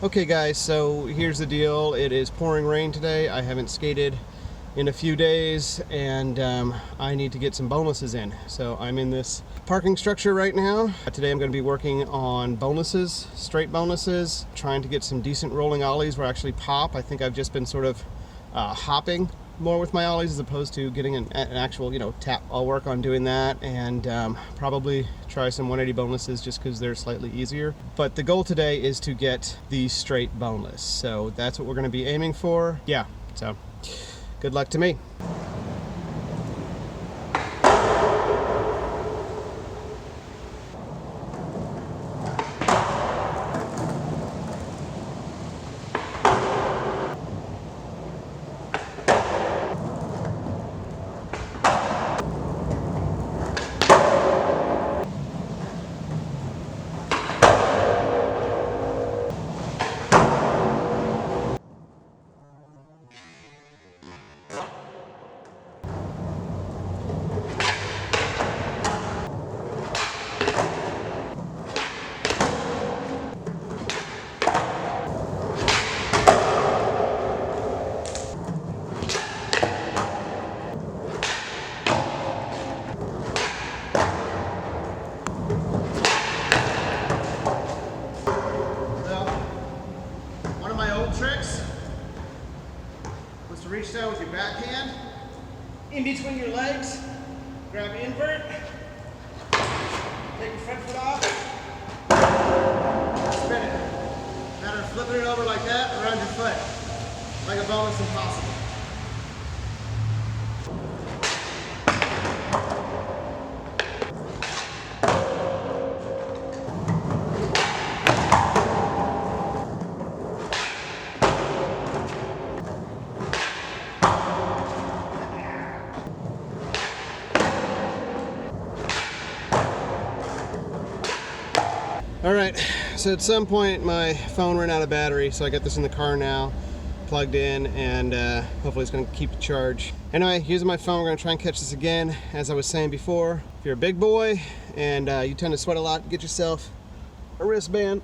Okay guys, so here's the deal. It is pouring rain today. I haven't skated in a few days, and I need to get some bonelesses in. So I'm in this parking structure right now. Today I'm going to be working on bonelesses, straight bonelesses, trying to get some decent rolling ollies where I actually pop. I think I've just been sort of hopping more with my ollies as opposed to getting an actual, tap. I'll work on doing that, and probably try some 180 bonelesses just because they're slightly easier. But the goal today is to get the straight boneless. So that's what we're going to be aiming for. Yeah, so good luck to me. Tricks was to reach down with your backhand in between your legs, grab invert, take your front foot off, spin it. Matter of flipping it over like that around your foot, like a boneless impossible. All right, so at some point my phone ran out of battery, so I got this in the car now, plugged in, and hopefully it's gonna keep the charge. Anyway, using my phone, we're gonna try and catch this again. As I was saying before, if you're a big boy and you tend to sweat a lot, get yourself a wristband.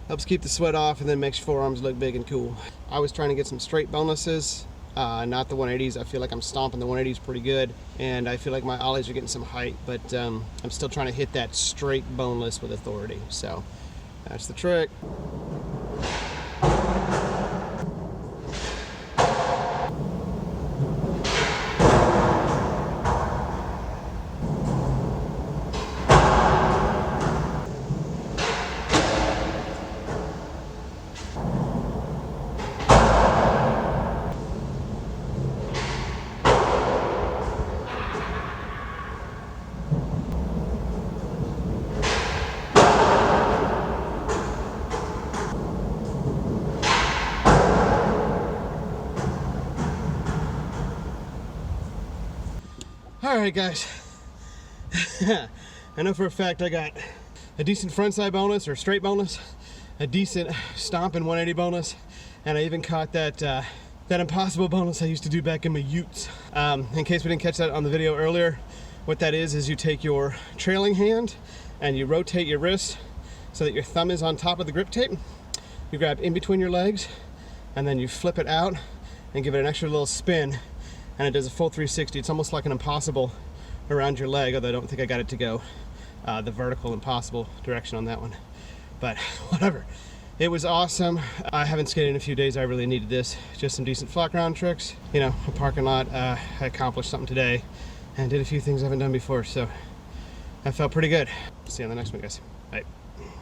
Helps keep the sweat off and then makes your forearms look big and cool. I was trying to get some straight bonuses, not the 180s. I feel like I'm stomping the 180s pretty good, and I feel like my ollies are getting some height, but I'm still trying to hit that straight boneless with authority. So that's the trick. All right, guys. I know for a fact I got a decent frontside bonus or straight bonus, a decent stomping 180 bonus, and I even caught that impossible bonus I used to do back in my utes. In case we didn't catch that on the video earlier, what that is you take your trailing hand and you rotate your wrist so that your thumb is on top of the grip tape. You grab in between your legs, and then you flip it out and give it an extra little spin, and it does a full 360. It's almost like an impossible around your leg, although I don't think I got it to go the vertical impossible direction on that one. But whatever. It was awesome. I haven't skated in a few days. I really needed this. Just some decent flock ground tricks. A parking lot. I accomplished something today and did a few things I haven't done before, so that felt pretty good. See you on the next one, guys. Bye.